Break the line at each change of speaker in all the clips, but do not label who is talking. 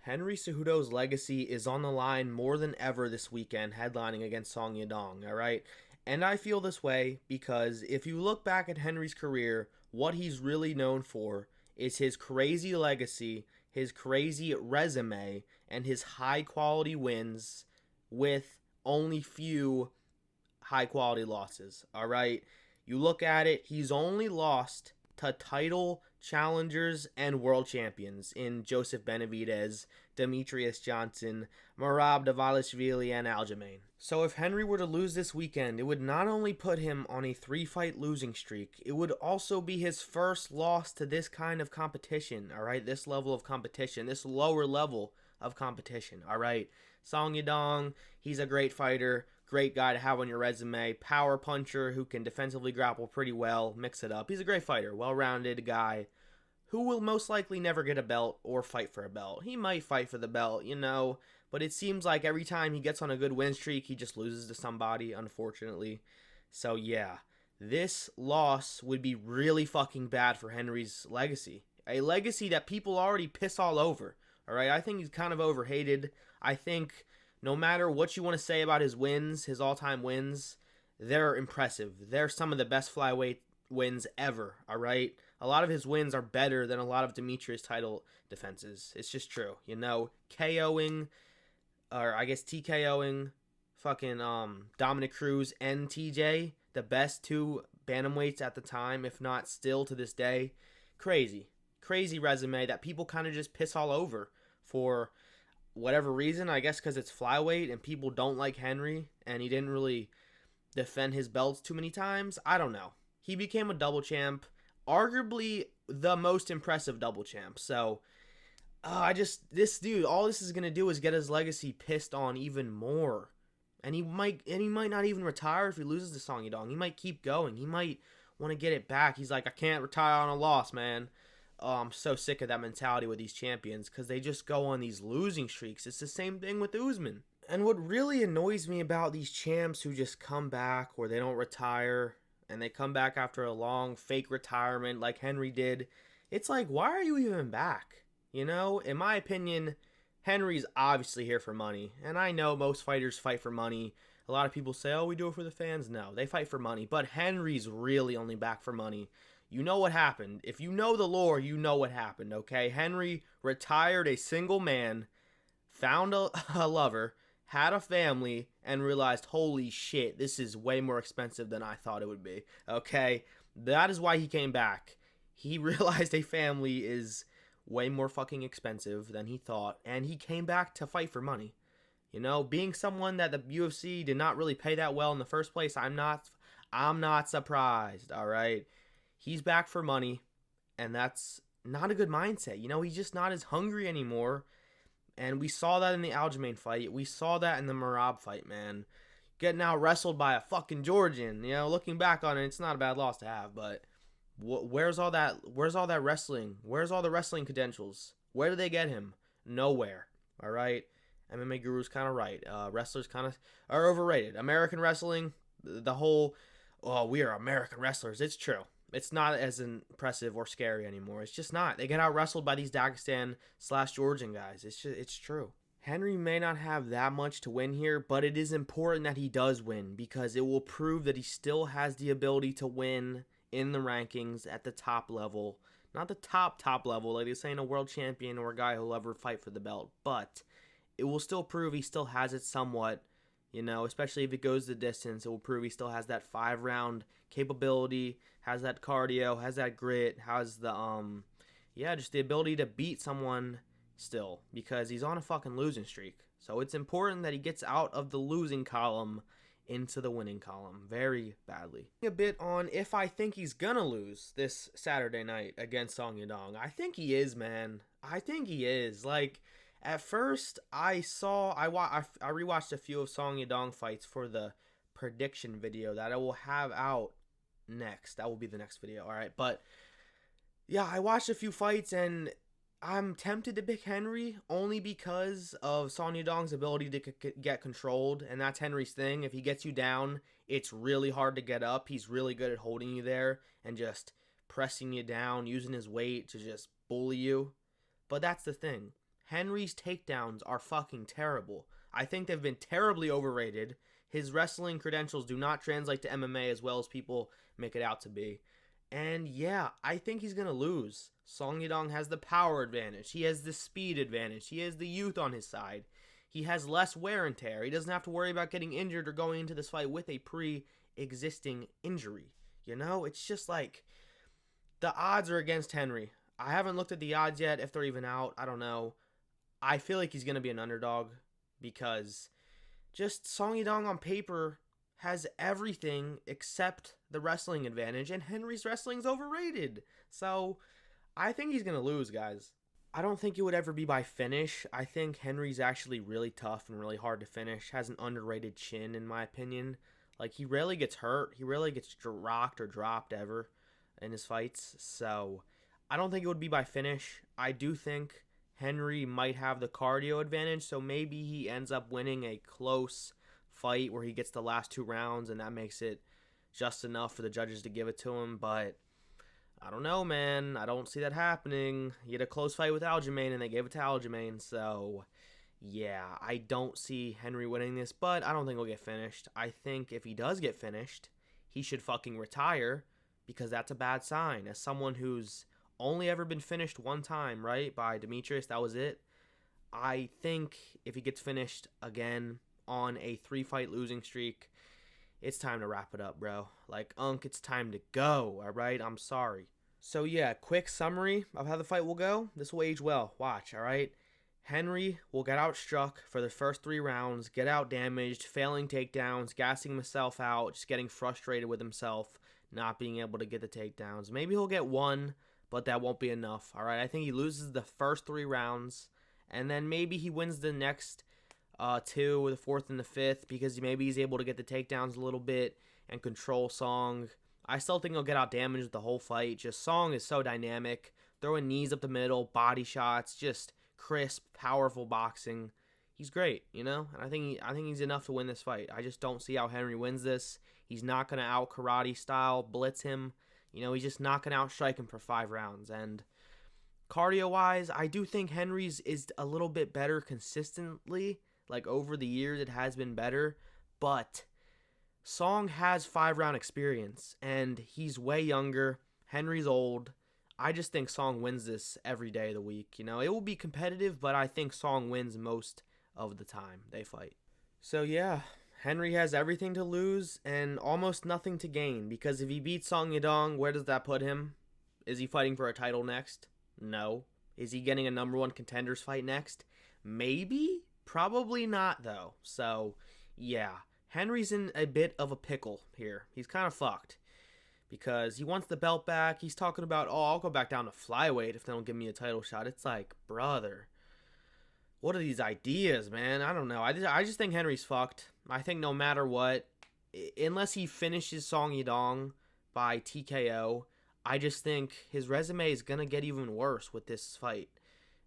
Henry Cejudo's legacy is on the line more than ever this weekend, headlining against Song Yadong, alright? And I feel this way because if you look back at Henry's career, what he's really known for is his crazy legacy, his crazy resume, and his high quality wins with only few high quality losses, alright? You look at it, he's only lost to title challengers and world champions in Joseph Benavidez, Demetrius Johnson, Merab Dvalishvili, and Aljamain. So if Henry were to lose this weekend, it would not only put him on a 3-fight losing streak, it would also be his first loss to this kind of competition, alright? This level of competition, this lower level of competition, alright? Song Yadong, he's a great fighter, great guy to have on your resume, power puncher who can defensively grapple pretty well, mix it up. He's a great fighter, well-rounded guy who will most likely never get a belt or fight for a belt. He might fight for the belt, but it seems like every time he gets on a good win streak, he just loses to somebody, unfortunately. So yeah, this loss would be really fucking bad for Henry's legacy. A legacy that people already piss all over, alright? I think he's kind of overhated. I think no matter what you want to say about his wins, his all-time wins, they're impressive. They're some of the best flyweight wins ever, alright? A lot of his wins are better than a lot of Demetrius title defenses. It's just true, KOing, or I guess TKOing fucking Dominic Cruz and TJ, the best two bantamweights at the time, if not still to this day. Crazy resume that people kind of just piss all over for whatever reason. I guess because it's flyweight and people don't like Henry and he didn't really defend his belts too many times. I don't know. He became a double champ, arguably the most impressive double champ. So this dude, all this is gonna do is get his legacy pissed on even more. And he might not even retire if he loses to Song Yadong. He might keep going. He might want to get it back. He's like, I can't retire on a loss, man. Oh, I'm so sick of that mentality with these champions because they just go on these losing streaks. It's the same thing with Usman. And what really annoys me about these champs who just come back or they don't retire and they come back after a long fake retirement like Henry did, it's like, why are you even back? In my opinion, Henry's obviously here for money. And I know most fighters fight for money. A lot of people say, oh, we do it for the fans. No, they fight for money. But Henry's really only back for money. You know what happened. If you know the lore, you know what happened, okay? Henry retired a single man, found a lover, had a family, and realized, holy shit, this is way more expensive than I thought it would be, okay? That is why he came back. He realized a family is way more fucking expensive than he thought, and he came back to fight for money. Being someone that the UFC did not really pay that well in the first place, I'm not surprised, all right? He's back for money, and that's not a good mindset. He's just not as hungry anymore, and we saw that in the Aljamain fight. We saw that in the Merab fight, man. Getting out wrestled by a fucking Georgian. Looking back on it, it's not a bad loss to have, but where's all that wrestling? Where's all the wrestling credentials? Where do they get him? Nowhere, all right? MMA Guru's kind of right. Wrestlers kind of are overrated. American wrestling, the whole, oh, we are American wrestlers. It's true. It's not as impressive or scary anymore. It's just not. They get out wrestled by these Dagestan/Georgian guys. It's true. Henry may not have that much to win here, but it is important that he does win because it will prove that he still has the ability to win in the rankings at the top level. Not the top level, like they're saying a world champion or a guy who'll ever fight for the belt, but it will still prove he still has it somewhat. Especially if it goes the distance, it will prove he still has that 5-round capability, has that cardio, has that grit, has the, just the ability to beat someone still, because he's on a fucking losing streak. So it's important that he gets out of the losing column into the winning column very badly. A bit on if I think he's gonna lose this Saturday night against Song Yadong. I think he is, man. I think he is. Like, at first, I rewatched a few of Song Yadong fights for the prediction video that I will have out next. That will be the next video, alright? But, yeah, I watched a few fights, and I'm tempted to pick Henry only because of Song Yadong's ability to get controlled, and that's Henry's thing. If he gets you down, it's really hard to get up. He's really good at holding you there and just pressing you down, using his weight to just bully you. But that's the thing. Henry's takedowns are fucking terrible. I think they've been terribly overrated. His wrestling credentials do not translate to MMA as well as people make it out to be. And yeah, I think he's going to lose. Song Yadong has the power advantage. He has the speed advantage. He has the youth on his side. He has less wear and tear. He doesn't have to worry about getting injured or going into this fight with a pre-existing injury. You know, it's just like the odds are against Henry. I haven't looked at the odds yet, if they're even out. I don't know. I feel like he's going to be an underdog because just Song Yadong on paper has everything except the wrestling advantage, and Henry's wrestling's overrated. So I think he's going to lose, guys. I don't think it would ever be by finish. I think Henry's actually really tough and really hard to finish. Has an underrated chin, in my opinion. Like, he rarely gets hurt. He rarely gets rocked or dropped ever in his fights. So I don't think it would be by finish. I do think Henry might have the cardio advantage, so maybe he ends up winning a close fight where he gets the last 2 rounds, and that makes it just enough for the judges to give it to him. But I don't know, man. I don't see that happening. He had a close fight with Aljamain, and they gave it to Aljamain. So, yeah, I don't see Henry winning this, but I don't think he'll get finished. I think if he does get finished, he should fucking retire because that's a bad sign. As someone who's only ever been finished one time, right, by Demetrius, that was it. I think if he gets finished again on a 3-fight losing streak, it's time to wrap it up, bro. Like, it's time to go, all right? I'm sorry. So, yeah, quick summary of how the fight will go. This will age well. Watch, all right? Henry will get outstruck for the first 3 rounds, get out damaged, failing takedowns, gassing himself out, just getting frustrated with himself, not being able to get the takedowns. Maybe he'll get 1, but that won't be enough, all right? I think he loses the first 3 rounds, and then maybe he wins the next 2, the 4th, and the 5th, because maybe he's able to get the takedowns a little bit and control Song. I still think he'll get out damaged the whole fight. Just Song is so dynamic, throwing knees up the middle, body shots, just crisp, powerful boxing. He's great, you know, and I think he's enough to win this fight. I just don't see how Henry wins this. He's not gonna out karate style blitz him. You know, he's just not gonna outstrike him for 5 rounds. And cardio wise, I do think Henry's is a little bit better consistently. Like, over the years, it has been better. But Song has 5-round experience, and he's way younger. Henry's old. I just think Song wins this every day of the week. You know, it will be competitive, but I think Song wins most of the time they fight. So, yeah, Henry has everything to lose and almost nothing to gain. Because if he beats Song Yadong, where does that put him? Is he fighting for a title next? No. Is he getting a number 1 contenders fight next? Maybe? Probably not, though. So, yeah. Henry's in a bit of a pickle here. He's kind of fucked. Because he wants the belt back. He's talking about, I'll go back down to flyweight if they don't give me a title shot. It's like, brother, what are these ideas, man? I don't know. I just think Henry's fucked. I think no matter what, unless he finishes Song Yadong by TKO, I just think his resume is going to get even worse with this fight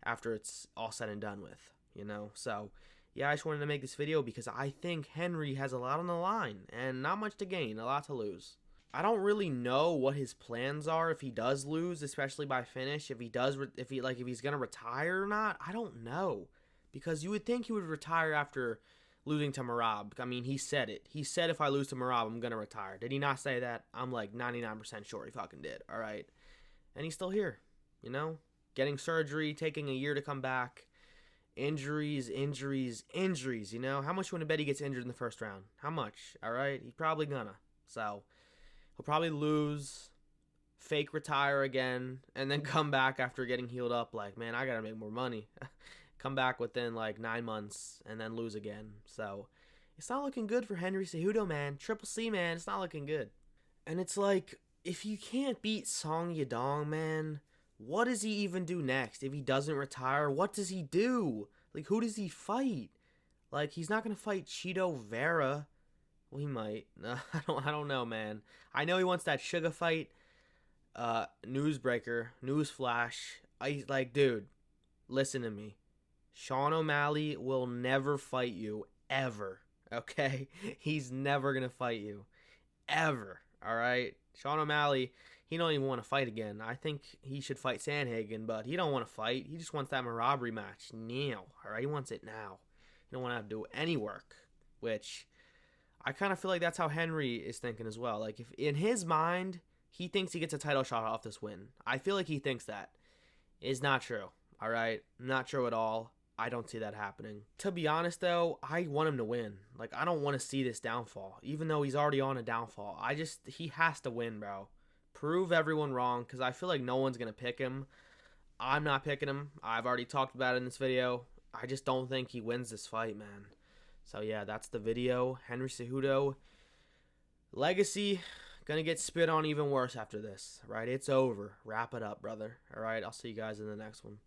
after it's all said and done with. You know, so yeah, I just wanted to make this video because I think Henry has a lot on the line and not much to gain, a lot to lose. I don't really know what his plans are if he does lose, especially by finish. If he's gonna retire or not, I don't know, because you would think he would retire after losing to Merab. I mean, he said it. He said if I lose to Merab, I'm gonna retire. Did he not say that? I'm like 99% sure he fucking did. All right, and he's still here. You know, getting surgery, taking a year to come back. Injuries, you know? How much you want to bet he gets injured in the first round? How much? All right? He's probably gonna. So, he'll probably lose, fake retire again, and then come back after getting healed up like, man, I gotta make more money. Come back within like 9 months and then lose again. So, it's not looking good for Henry Cejudo, man. Triple C, man. It's not looking good. And it's like, if you can't beat Song Yadong, man, what does he even do next? If he doesn't retire, what does he do? Like, who does he fight? Like, he's not going to fight Chito Vera. Well, he might. I don't know, man. I know he wants that Sugar fight. Newsbreaker. Newsflash. Dude, listen to me. Sean O'Malley will never fight you, ever. Okay? He's never going to fight you. Ever. All right? Sean O'Malley, he don't even want to fight again. I think he should fight Sandhagen, but he don't want to fight. He just wants that robbery match now. All right, he wants it now. He don't want to have to do any work, which I kind of feel like that's how Henry is thinking as well. Like, if in his mind he thinks he gets a title shot off this win, I feel like he thinks that. It's not true. All right, not true at all. I don't see that happening. To be honest, though, I want him to win. Like, I don't want to see this downfall, even though he's already on a downfall. He has to win, bro. Prove everyone wrong, because I feel like no one's going to pick him. I'm not picking him. I've already talked about it in this video. I just don't think he wins this fight, man. So, yeah, that's the video. Henry Cejudo. Legacy, gonna get spit on even worse after this, right? It's over. Wrap it up, brother. All right, I'll see you guys in the next one.